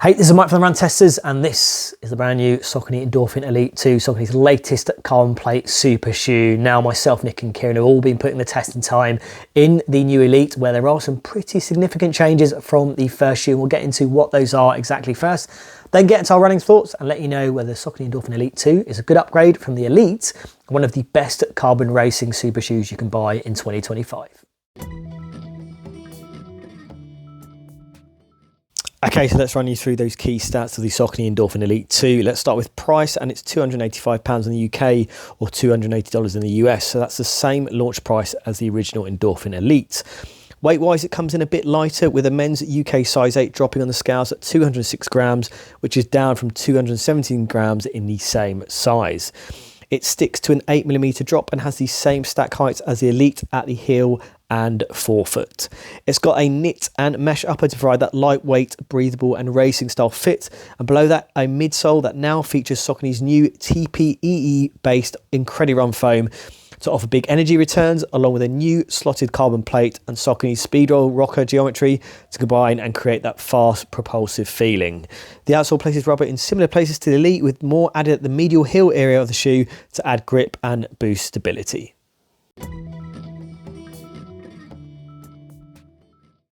Hey, this is Mike from the Run Testers, and this is the brand new Saucony Endorphin Elite 2, Saucony's latest carbon plate super shoe. Now, myself, Nick and Kieran have all been putting the testing time in the new Elite, where there are some pretty significant changes from the first shoe. We'll get into what those are exactly first, then get into our running thoughts and let you know whether Saucony Endorphin Elite 2 is a good upgrade from the Elite, one of the best carbon racing super shoes you can buy in 2025. Okay, so let's run you through those key stats of the Saucony Endorphin Elite 2. Let's start with price, and it's £285 in the UK or $280 in the US. So that's the same launch price as the original Endorphin Elite. Weight-wise, it comes in a bit lighter, with a men's UK size 8 dropping on the scales at 206 grams, which is down from 217 grams in the same size. It sticks to an 8mm drop and has the same stack heights as the Elite at the heel and forefoot. It's got a knit and mesh upper to provide that lightweight, breathable and racing style fit, and below that a midsole that now features Saucony's new TPEE based IncrediRun foam to offer big energy returns, along with a new slotted carbon plate and Saucony's Speedroll rocker geometry to combine and create that fast propulsive feeling. The outsole places rubber in similar places to the Elite, with more added at the medial heel area of the shoe to add grip and boost stability.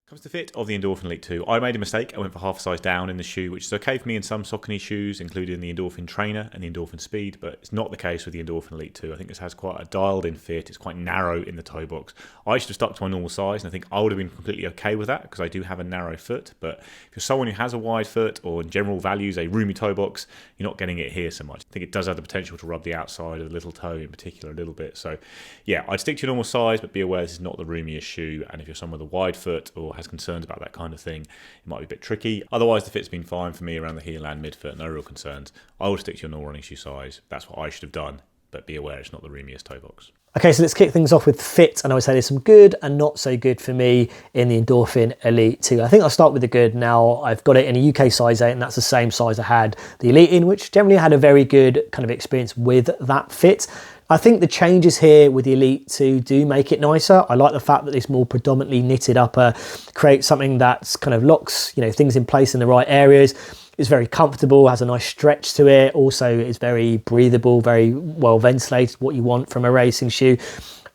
Comes to fit of the Endorphin Elite 2. I made a mistake. I went for half a size down in the shoe, which is okay for me in some Saucony shoes, including the Endorphin Trainer and the Endorphin Speed, but it's not the case with the Endorphin Elite 2. I think this has quite a dialed in fit. It's quite narrow in the toe box. I should have stuck to my normal size, and I think I would have been completely okay with that because I do have a narrow foot. But if you're someone who has a wide foot or in general values a roomy toe box, you're not getting it here so much. I think it does have the potential to rub the outside of the little toe in particular a little bit. So yeah, I'd stick to your normal size, but be aware this is not the roomiest shoe, and if you're someone with a wide foot or has concerns about that kind of thing, it might be a bit tricky. Otherwise, the fit's been fine for me around the heel and midfoot, no real concerns. I would stick to your normal running shoe size. That's what I should have done, but be aware it's not the roomiest toe box. Okay, so let's kick things off with fit, and I would say there's some good and not so good for me in the Endorphin Elite 2. I think I'll start with the good. Now, I've got it in a UK size 8, and that's the same size I had the Elite in, which generally had a very good kind of experience with that fit. I think the changes here with the Elite 2 do make it nicer. I like the fact that this more predominantly knitted upper creates something that's kind of locks, things in place in the right areas. It's very comfortable, has a nice stretch to it. Also, it's very breathable, very well ventilated, what you want from a racing shoe.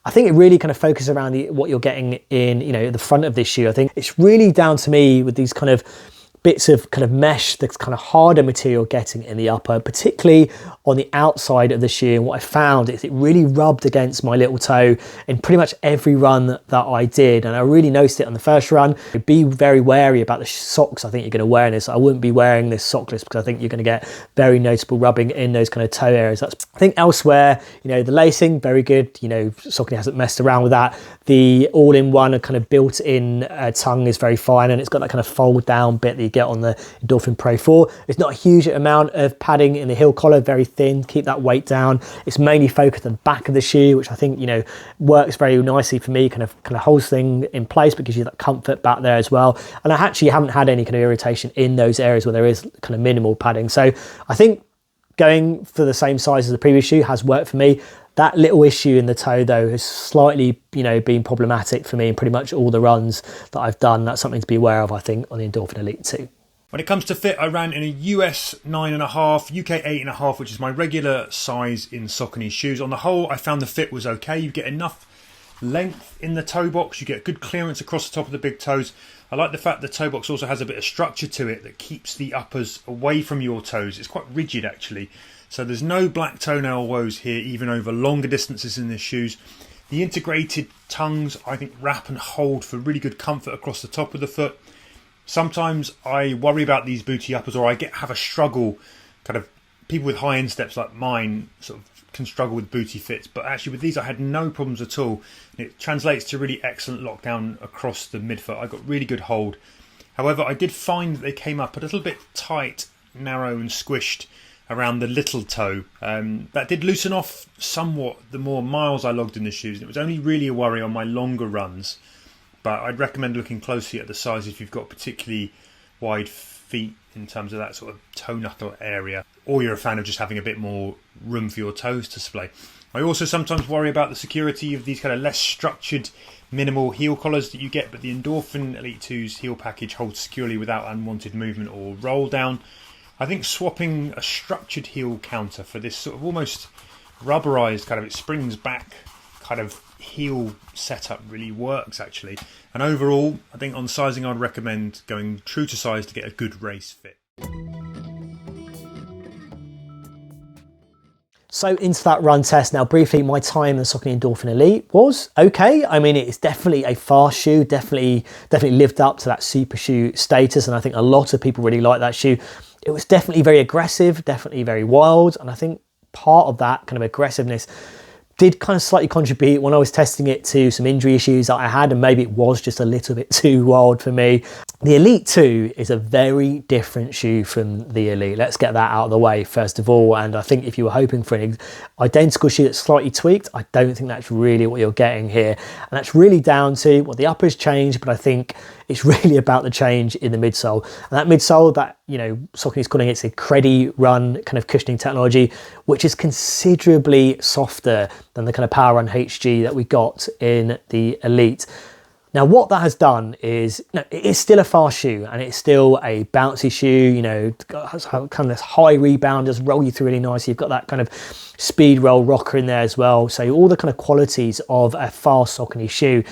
I think it really kind of focuses around what you're getting in, the front of this shoe. I think it's really down to me with these kind of bits of kind of mesh, that's kind of harder material getting in the upper, particularly on the outside of the shoe. And what I found is it really rubbed against my little toe in pretty much every run that I did. And I really noticed it on the first run. Be very wary about the socks I think you're going to wear in this. I wouldn't be wearing this sockless because I think you're going to get very noticeable rubbing in those kind of toe areas. I think elsewhere, the lacing, very good. Saucony hasn't messed around with that. The all-in-one kind of built-in tongue is very fine, and it's got that kind of fold-down bit that you get on the Endorphin Pro 4. It's not a huge amount of padding in the heel collar, very thin, keep that weight down. It's mainly focused on the back of the shoe, which I think, works very nicely for me, kind of holds things in place, but gives you that comfort back there as well. And I actually haven't had any kind of irritation in those areas where there is kind of minimal padding. So I think going for the same size as the previous shoe has worked for me. That little issue in the toe, though, has slightly, been problematic for me in pretty much all the runs that I've done. That's something to be aware of, I think, on the Endorphin Elite 2. When it comes to fit, I ran in a US 9.5, UK 8.5, which is my regular size in Saucony shoes. On the whole, I found the fit was okay. You get enough length in the toe box. You get good clearance across the top of the big toes. I like the fact the toe box also has a bit of structure to it that keeps the uppers away from your toes. It's quite rigid, actually. So there's no black toenail woes here, even over longer distances in the shoes. The integrated tongues, I think, wrap and hold for really good comfort across the top of the foot. Sometimes I worry about these booty uppers, or I have a struggle. Kind of people with high insteps like mine sort of can struggle with booty fits, but actually with these I had no problems at all. It translates to really excellent lockdown across the midfoot. I got really good hold. However, I did find that they came up a little bit tight, narrow and squished around the little toe. That did loosen off somewhat the more miles I logged in the shoes. It was only really a worry on my longer runs, but I'd recommend looking closely at the size if you've got particularly wide feet in terms of that sort of toe knuckle area, or you're a fan of just having a bit more room for your toes to splay. I also sometimes worry about the security of these kind of less structured minimal heel collars that you get, but the Endorphin Elite 2's heel package holds securely without unwanted movement or roll down. I think swapping a structured heel counter for this sort of almost rubberized kind of, it springs back kind of heel setup really works actually. And overall, I think on sizing I'd recommend going true to size to get a good race fit. So into that run test now. Briefly, my time in the Saucony Endorphin Elite was okay. I mean, it's definitely a fast shoe, definitely lived up to that super shoe status, and I think a lot of people really like that shoe. It was definitely very aggressive, definitely very wild, and I think part of that kind of aggressiveness did kind of slightly contribute when I was testing it to some injury issues that I had, and maybe it was just a little bit too wild for me. The Elite 2 is a very different shoe from the Elite. Let's get that out of the way first of all. And I think if you were hoping for an identical shoe that's slightly tweaked, I don't think that's really what you're getting here. And that's really down to, well, the upper's changed, but I think it's really about the change in the midsole. And that midsole, that, you know, Saucony's calling it IncrediRun kind of cushioning technology, which is considerably softer than the kind of Power Run HG that we got in the Elite. Now, what that has done is, you know, it is still a fast shoe and it's still a bouncy shoe, you know, has kind of this high rebound, does roll you through really nicely. You've got that kind of speed roll rocker in there as well. So all the kind of qualities of a fast Saucony shoe.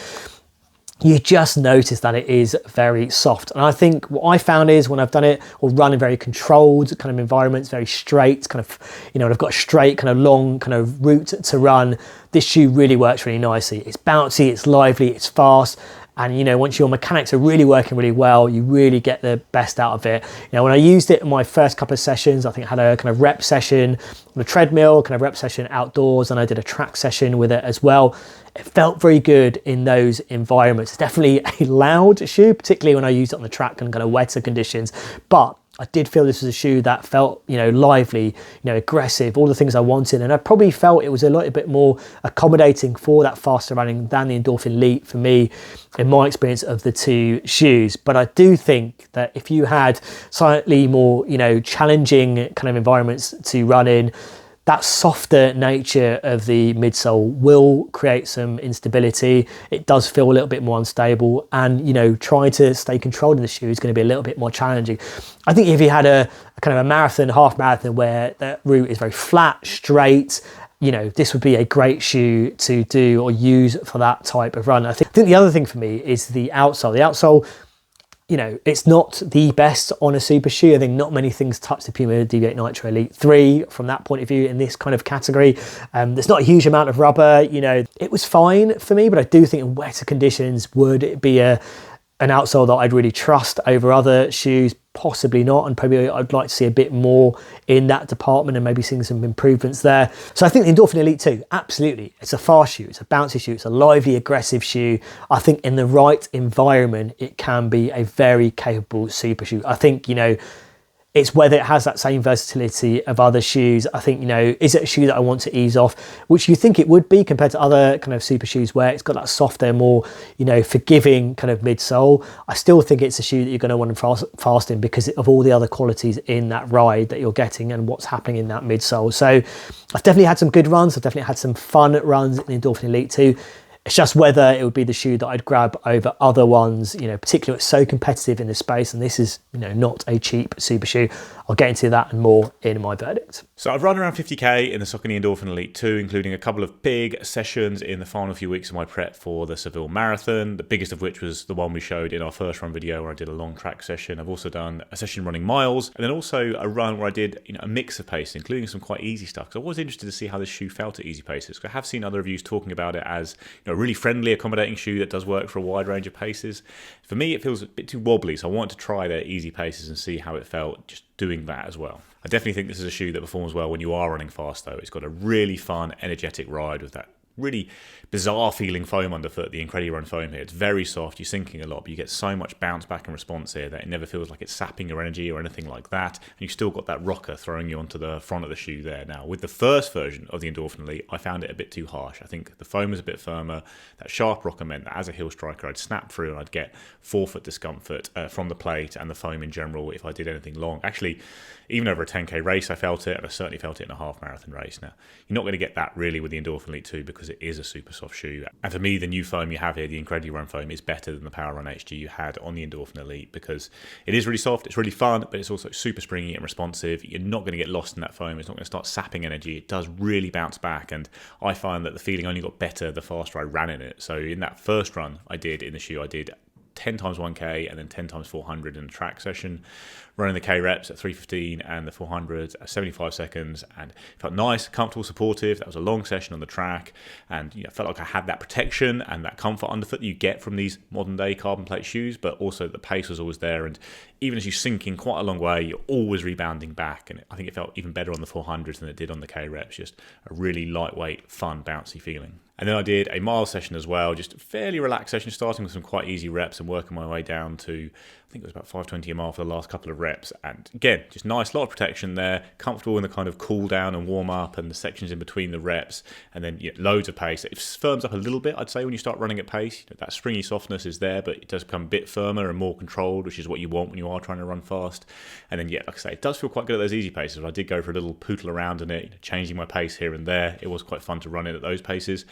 You just notice that it is very soft. And I think what I found is when I've done it or run in very controlled kind of environments, very straight, kind of, you know, I've got a straight kind of long kind of route to run, this shoe really works really nicely. It's bouncy, it's lively, it's fast. And, you know, once your mechanics are really working really well, you really get the best out of it. You know, when I used it in my first couple of sessions, I think I had a kind of rep session on a treadmill, kind of rep session outdoors, and I did a track session with it as well. It felt very good in those environments. It's definitely a loud shoe, particularly when I used it on the track and kind of wetter conditions. But I did feel this was a shoe that felt, you know, lively, you know, aggressive, all the things I wanted. And I probably felt it was a little bit more accommodating for that faster running than the Endorphin Elite for me, in my experience of the two shoes. But I do think that if you had slightly more, you know, challenging kind of environments to run in, that softer nature of the midsole will create some instability. It does feel a little bit more unstable, and, you know, trying to stay controlled in the shoe is going to be a little bit more challenging. I think if you had a kind of a marathon, half marathon, where that route is very flat, straight, you know, this would be a great shoe to do or use for that type of run. I think the other thing for me is the outsole. The outsole, you know, it's not the best on a super shoe. I think not many things touch the Puma DB8 Nitro Elite 3 from that point of view in this kind of category. There's not a huge amount of rubber, you know. It was fine for me, but I do think in wetter conditions would it be an outsole that I'd really trust over other shoes? Possibly not, and probably I'd like to see a bit more in that department and maybe seeing some improvements there. So I think the Endorphin Elite 2, absolutely, it's a fast shoe, it's a bouncy shoe, it's a lively, aggressive shoe. I think in the right environment, it can be a very capable super shoe. I think, you know, it's whether it has that same versatility of other shoes. I think, you know, is it a shoe that I want to ease off, which you think it would be compared to other kind of super shoes where it's got that softer, more, you know, forgiving kind of midsole. I still think it's a shoe that you're going to want to fast in because of all the other qualities in that ride that you're getting and what's happening in that midsole. So I've definitely had some good runs. I've definitely had some fun runs in the Endorphin Elite 2. It's just whether it would be the shoe that I'd grab over other ones, you know, particularly it's so competitive in this space, and this is, you know, not a cheap super shoe. I'll get into that and more in my verdict. So I've run around 50k in the Saucony Endorphin Elite 2, including a couple of big sessions in the final few weeks of my prep for the Seville Marathon, the biggest of which was the one we showed in our first run video where I did a long track session. I've also done a session running miles, and then also a run where I did, you know, a mix of pace, including some quite easy stuff, because I was interested to see how this shoe felt at easy paces. I have seen other reviews talking about it as, you know, a really friendly, accommodating shoe that does work for a wide range of paces. For me, it feels a bit too wobbly, so I wanted to try their easy paces and see how it felt just doing that as well. I definitely think this is a shoe that performs well when you are running fast, though. It's got a really fun, energetic ride with that really bizarre feeling foam underfoot, the IncrediRun foam here. It's very soft, you're sinking a lot, but you get so much bounce back and response here that it never feels like it's sapping your energy or anything like that. And you've still got that rocker throwing you onto the front of the shoe there. Now, with the first version of the Endorphin Elite, I found it a bit too harsh. I think the foam was a bit firmer. That sharp rocker meant that as a heel striker, I'd snap through and I'd get forefoot discomfort from the plate and the foam in general if I did anything long. Actually, even over a 10k race, I felt it, and I certainly felt it in a half marathon race. Now, you're not going to get that really with the Endorphin Elite 2 because it is a super soft shoe. And for me, the new foam you have here, the IncrediRun foam, is better than the PowerRun HG you had on the Endorphin Elite because it is really soft, it's really fun, but it's also super springy and responsive. You're not going to get lost in that foam. It's not going to start sapping energy. It does really bounce back, and I find that the feeling only got better the faster I ran in it. So in that first run I did in the shoe, I did 10 times 1k and then 10 times 400 in a track session, running the k reps at 3:15 and the 400s at 75 seconds, and it felt nice, comfortable, supportive. That was a long session on the track, and felt like I had that protection and that comfort underfoot that you get from these modern day carbon plate shoes, but also the pace was always there, and even as you sink in quite a long way, you're always rebounding back, and I think it felt even better on the 400s than it did on the k reps. Just a really lightweight, fun, bouncy feeling. And then I did a mile session as well, just a fairly relaxed session, starting with some quite easy reps and working my way down to, I think it was about 5:20 a mile for the last couple of reps. And again, just nice, lot of protection there, comfortable in the kind of cool down and warm up and the sections in between the reps, and then loads of pace. It firms up a little bit, I'd say, when you start running at pace. That springy softness is there, but it does become a bit firmer and more controlled, which is what you want when you are trying to run fast. And then, like I say, it does feel quite good at those easy paces. I did go for a little pootle around in it, changing my pace here and there. It was quite fun to run it at those paces.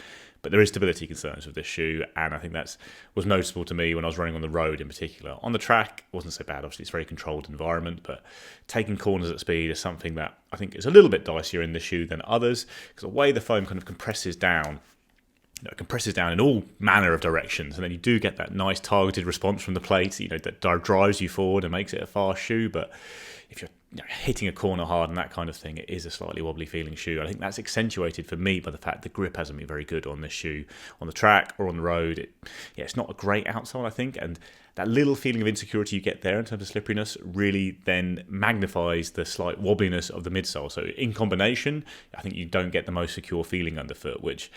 But there is stability concerns with this shoe, and I think that was noticeable to me when I was running on the road in particular. On the track, it wasn't so bad. Obviously, it's a very controlled environment, but taking corners at speed is something that I think is a little bit dicier in this shoe than others, because the way the foam kind of compresses down in all manner of directions, and then you do get that nice targeted response from the plate, that drives you forward and makes it a fast shoe. But if you're hitting a corner hard and that kind of thing, it is a slightly wobbly feeling shoe. I think that's accentuated for me by the fact the grip hasn't been very good on this shoe on the track or on the road. It's not a great outsole, I think, and that little feeling of insecurity you get there in terms of slipperiness really then magnifies the slight wobbliness of the midsole. So in combination, I think you don't get the most secure feeling underfoot, which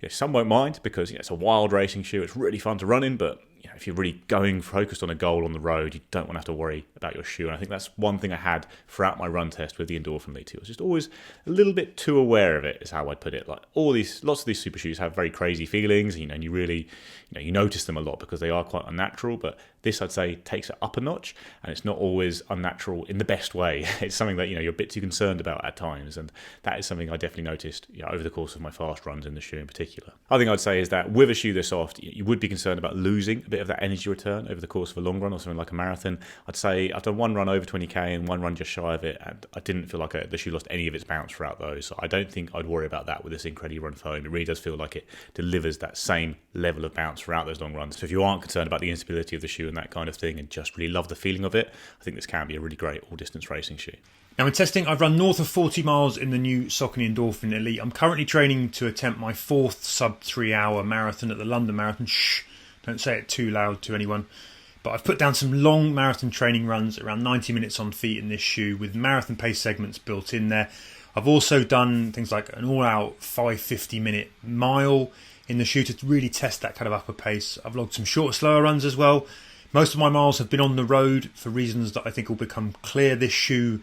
some won't mind because it's a wild racing shoe. It's really fun to run in, but if you're really going focused on a goal on the road, you don't want to have to worry about your shoe. And I think that's one thing I had throughout my run test with the Endorphin Elite 2. I was just always a little bit too aware of it, is how I'd put it. Like lots of these super shoes have very crazy feelings, and you really, you notice them a lot because they are quite unnatural. But this, I'd say, takes it up a notch, and it's not always unnatural in the best way. It's something that you're a bit too concerned about at times, and that is something I definitely noticed over the course of my fast runs in the shoe in particular. Other thing I'd say is that with a shoe this soft, you would be concerned about losing a bit of that energy return over the course of a long run or something like a marathon. I'd say I've done one run over 20k and one run just shy of it, and I didn't feel like the shoe lost any of its bounce throughout those. So I don't think I'd worry about that with this IncrediRun foam. It really does feel like it delivers that same level of bounce throughout those long runs. So if you aren't concerned about the instability of the shoe and that kind of thing, and just really love the feeling of it, I think this can be a really great all-distance racing shoe. Now in testing, I've run north of 40 miles in the new Saucony Endorphin Elite. I'm currently training to attempt my 4th sub 3 hour marathon at the London Marathon. Shh, don't say it too loud to anyone. But I've put down some long marathon training runs, around 90 minutes on feet in this shoe, with marathon pace segments built in there. I've also done things like an all-out 5:50-minute mile in the shoe to really test that kind of upper pace. I've logged some shorter, slower runs as well. Most of my miles have been on the road for reasons that I think will become clear. This shoe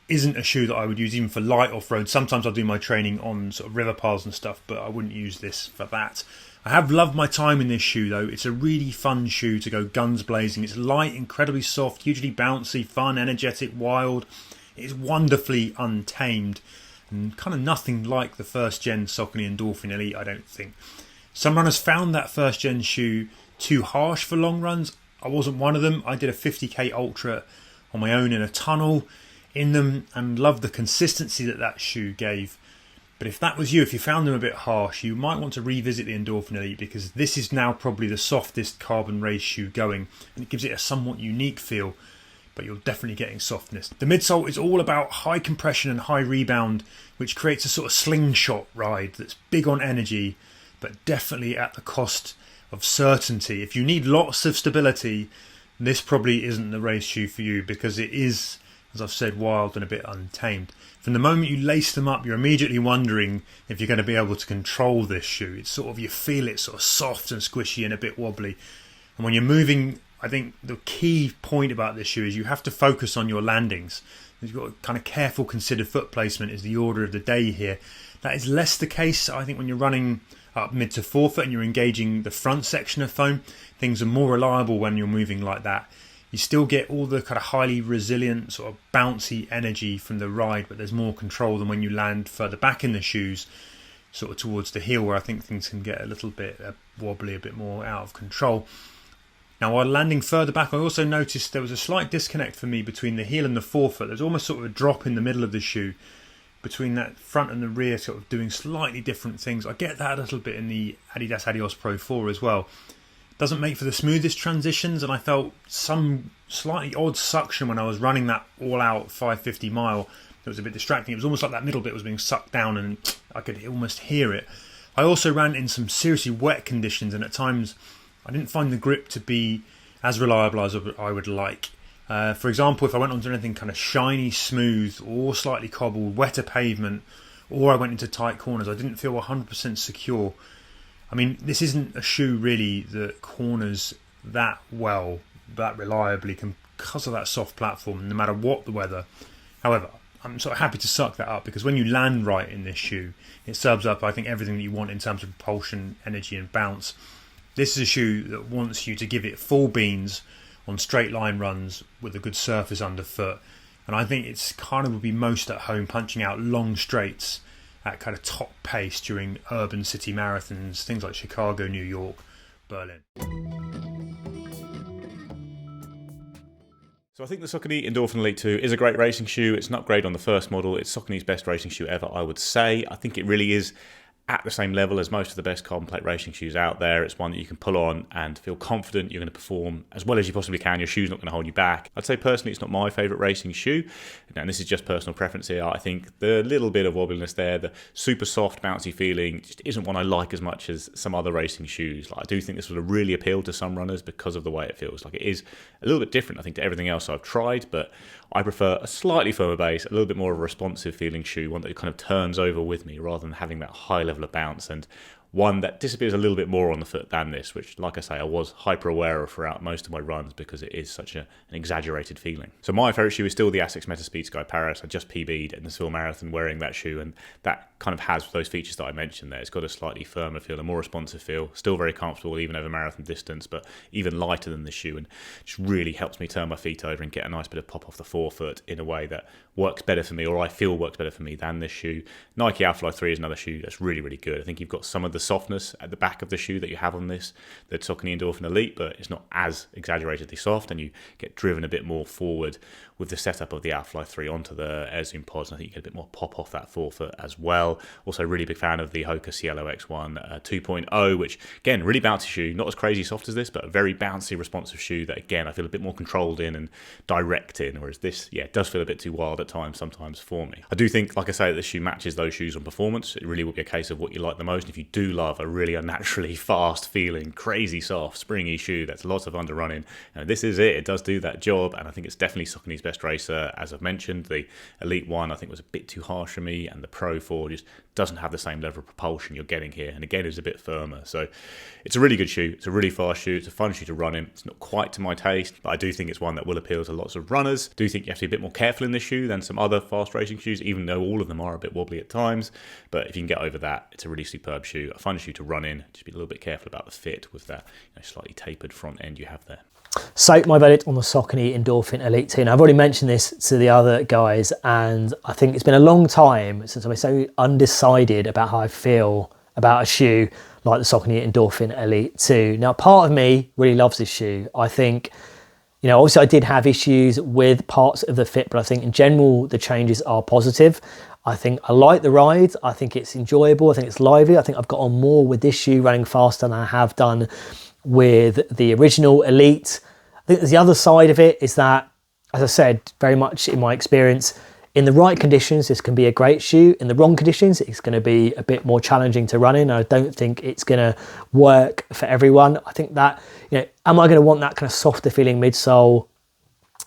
isn't a shoe that I would use even for light off-road. Sometimes I'll do my training on sort of river paths and stuff, but I wouldn't use this for that. I have loved my time in this shoe though. It's a really fun shoe to go guns blazing. It's light, incredibly soft, hugely bouncy, fun, energetic, wild. It's wonderfully untamed and kind of nothing like the first gen Saucony Endorphin Elite, I don't think. Some runners found that first gen shoe too harsh for long runs. I wasn't one of them. I did a 50k ultra on my own in a tunnel in them and loved the consistency that shoe gave. But if that was you, if you found them a bit harsh, you might want to revisit the Endorphin Elite, because this is now probably the softest carbon race shoe going, and it gives it a somewhat unique feel, but you're definitely getting softness. The midsole is all about high compression and high rebound, which creates a sort of slingshot ride that's big on energy, but definitely at the cost of certainty. If you need lots of stability, this probably isn't the race shoe for you, because it is as I've said, wild and a bit untamed. From the moment you lace them up, you're immediately wondering if you're going to be able to control this shoe. It's sort of, you feel it sort of soft and squishy and a bit wobbly. And when you're moving, I think the key point about this shoe is you have to focus on your landings. You've got a kind of careful, considered foot placement is the order of the day here. That is less the case, I think, when you're running up mid to forefoot and you're engaging the front section of foam. Things are more reliable when you're moving like that. You still get all the kind of highly resilient, sort of bouncy energy from the ride, but there's more control than when you land further back in the shoes, sort of towards the heel, where I think things can get a little bit wobbly, a bit more out of control. Now, while landing further back, I also noticed there was a slight disconnect for me between the heel and the forefoot. There's almost sort of a drop in the middle of the shoe between that front and the rear, sort of doing slightly different things. I get that a little bit in the Adidas Adios Pro 4 as well. Doesn't make for the smoothest transitions, and I felt some slightly odd suction when I was running that all-out 550 mile. It was a bit distracting. It was almost like that middle bit was being sucked down, and I could almost hear it. I also ran in some seriously wet conditions, and at times I didn't find the grip to be as reliable as I would like. For example, if I went onto anything kind of shiny, smooth, or slightly cobbled, wetter pavement, or I went into tight corners, I didn't feel 100% secure. I mean, this isn't a shoe really that corners that well, that reliably, because of that soft platform, no matter what the weather. However, I'm sort of happy to suck that up, because when you land right in this shoe, it serves up, I think, everything that you want in terms of propulsion, energy and bounce. This is a shoe that wants you to give it full beans on straight line runs with a good surface underfoot. And I think it's kind of would be most at home punching out long straights at kind of top pace during urban city marathons, things like Chicago, New York, Berlin. So I think the Saucony Endorphin Elite 2 is a great racing shoe. It's an upgrade on the first model. It's Saucony's best racing shoe ever, I would say. I think it really is at the same level as most of the best carbon plate racing shoes out there. It's one that you can pull on and feel confident you're going to perform as well as you possibly can. Your shoe's not going to hold you back. I'd say personally it's not my favourite racing shoe, and this is just personal preference here. I think the little bit of wobbliness there, the super soft bouncy feeling, just isn't one I like as much as some other racing shoes. Like, I do think this would have really appealed to some runners because of the way it feels. Like, it is a little bit different, I think, to everything else I've tried, but I prefer a slightly firmer base, a little bit more of a responsive feeling shoe, one that kind of turns over with me rather than having that high level of bounce, and one that disappears a little bit more on the foot than this, which, like I say, I was hyper aware of throughout most of my runs because it is such an exaggerated feeling. So my favourite shoe is still the Asics Metaspeed Sky Paris. I just PB'd in the Seville Marathon wearing that shoe, and that kind of has those features that I mentioned there. It's got a slightly firmer feel, a more responsive feel, still very comfortable even over marathon distance, but even lighter than the shoe, and just really helps me turn my feet over and get a nice bit of pop off the forefoot in a way that works better for me, or I feel works better for me than this shoe. Nike Alphafly 3 is another shoe that's really, really good. I think you've got some of the softness at the back of the shoe that you have on this, the Saucony Endorphin Elite, but it's not as exaggeratedly soft, and you get driven a bit more forward with the setup of the Alphafly 3 onto the Air Zoom pods, and I think you get a bit more pop off that forefoot as well. Also, really big fan of the Hoka Cielo X1 2.0, which, again, really bouncy shoe, not as crazy soft as this, but a very bouncy, responsive shoe that, again, I feel a bit more controlled in and direct in, whereas this, yeah, it does feel a bit too wild at times, sometimes for me. I do think, like I say, that this shoe matches those shoes on performance. It really will be a case of what you like the most. If you do love a really unnaturally fast feeling, crazy soft, springy shoe that's lots of underrunning, this is it. It does do that job, and I think it's definitely Saucony's best racer. As I've mentioned, the Elite 1 I think was a bit too harsh for me, and the Pro 4 just doesn't have the same level of propulsion you're getting here, and again is a bit firmer. So it's a really good shoe. It's a really fast shoe. It's a fun shoe to run in. It's not quite to my taste, but I do think it's one that will appeal to lots of runners. I do think you have to be a bit more careful in this shoe than some other fast racing shoes, even though all of them are a bit wobbly at times. But if you can get over that, it's a really superb shoe, a fun shoe to run in. Just be a little bit careful about the fit with that slightly tapered front end you have there. So my verdict on the Saucony Endorphin Elite 2. Now, I've already mentioned this to the other guys, and I think it's been a long time since I've been so undecided about how I feel about a shoe like the Saucony Endorphin Elite 2. Now, part of me really loves this shoe. I think, obviously I did have issues with parts of the fit, but I think in general the changes are positive. I think I like the ride. I think it's enjoyable. I think it's lively. I think I've got on more with this shoe running faster than I have done with the original Elite. I think there's the other side of it is that, as I said, very much in my experience, in the right conditions, this can be a great shoe. In the wrong conditions, it's going to be a bit more challenging to run in. I don't think it's going to work for everyone. I think that, am I going to want that kind of softer feeling midsole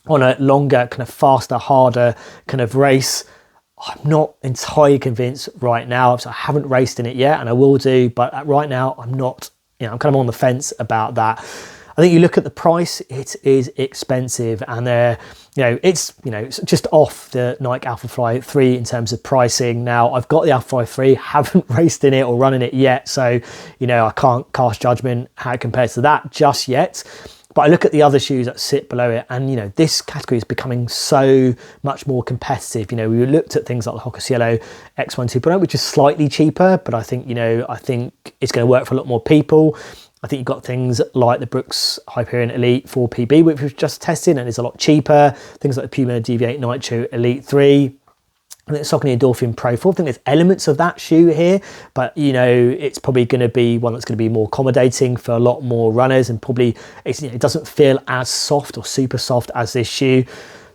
on a longer, kind of faster, harder kind of race, I'm not entirely convinced right now. So I haven't raced in it yet, and I will do, but right now I'm not, I'm kind of on the fence about that. I think you look at the price, it is expensive, and it's just off the Nike Alphafly 3 in terms of pricing. Now I've got the Alphafly 3, haven't raced in it or run in it yet, so I can't cast judgment how it compares to that just yet. But I look at the other shoes that sit below it, and this category is becoming so much more competitive. We looked at things like the Hoka Cielo X1 2.0, which is slightly cheaper, but I think it's going to work for a lot more people. I think you've got things like the Brooks Hyperion Elite 4PB, which we've just tested and is a lot cheaper. Things like the Puma DV8 Nitro Elite 3. I think the Saucony Endorphin Pro 4. I think there's elements of that shoe here, but it's probably going to be one that's going to be more accommodating for a lot more runners, and probably it doesn't feel as soft or super soft as this shoe.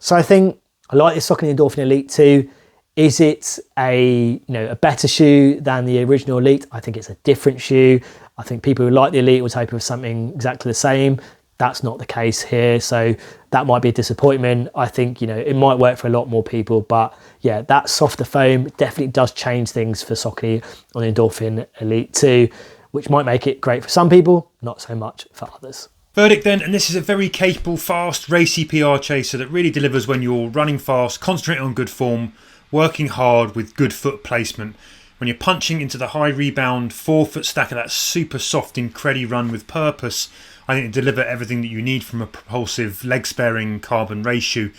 So I think I like the Saucony Endorphin Elite 2. Is it a better shoe than the original Elite? I think it's a different shoe. I think people who like the Elite would hope for something exactly the same. That's not the case here, so that might be a disappointment. I think it might work for a lot more people, but yeah, that softer foam definitely does change things for Saucony on the Endorphin Elite 2, which might make it great for some people, not so much for others. Verdict then, and this is a very capable, fast, racy PR chaser that really delivers when you're running fast, concentrating on good form, working hard with good foot placement. When you're punching into the high rebound, 4-foot stack of that super soft IncrediRun with purpose, I think it deliver everything that you need from a propulsive, leg-sparing carbon race shoe.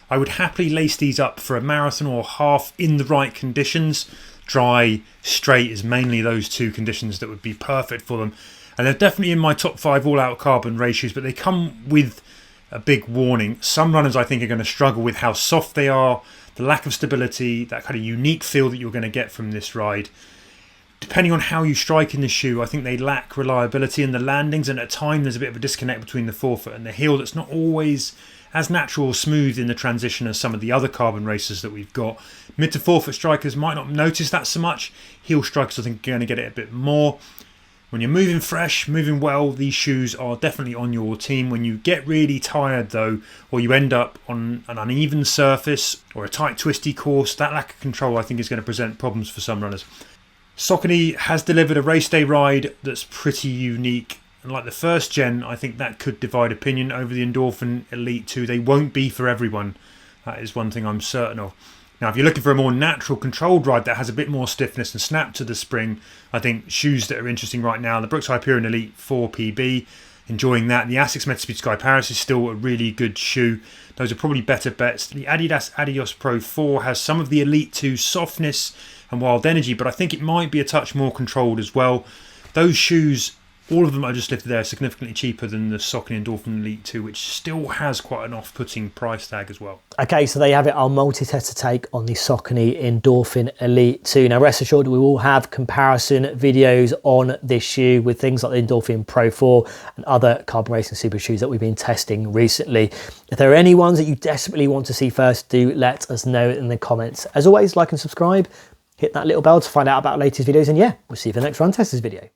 I would happily lace these up for a marathon or half in the right conditions. Dry, straight is mainly those two conditions that would be perfect for them. And they're definitely in my top 5 all-out carbon race shoes, but they come with a big warning. Some runners I think are going to struggle with how soft they are, the lack of stability, that kind of unique feel that you're going to get from this ride. Depending on how you strike in the shoe, I think they lack reliability in the landings, and at times there's a bit of a disconnect between the forefoot and the heel that's not always as natural or smooth in the transition as some of the other carbon racers that we've got. Mid to forefoot strikers might not notice that so much. Heel strikers I think are going to get it a bit more. When you're moving fresh, moving well, these shoes are definitely on your team. When you get really tired though, or you end up on an uneven surface or a tight twisty course, that lack of control I think is going to present problems for some runners. Saucony has delivered a race day ride that's pretty unique. And like the first gen, I think that could divide opinion over the Endorphin Elite 2. They won't be for everyone. That is one thing I'm certain of. Now, if you're looking for a more natural, controlled ride that has a bit more stiffness and snap to the spring, I think shoes that are interesting right now, the Brooks Hyperion Elite 4PB, enjoying that. The Asics Metaspeed Sky Paris is still a really good shoe. Those are probably better bets. The Adidas Adios Pro 4 has some of the Elite 2 softness and wild energy, but I think it might be a touch more controlled as well. Those shoes, all of them I just listed there, are significantly cheaper than the Saucony Endorphin Elite 2, which still has quite an off-putting price tag as well. Okay, so there you have it, our multi-tester take on the Saucony Endorphin Elite 2. Now, rest assured, we will have comparison videos on this shoe with things like the Endorphin Pro 4 and other carbon racing super shoes that we've been testing recently. If there are any ones that you desperately want to see first, do let us know in the comments. As always, like and subscribe, hit that little bell to find out about our latest videos, and yeah, we'll see you for the next Run Testers video.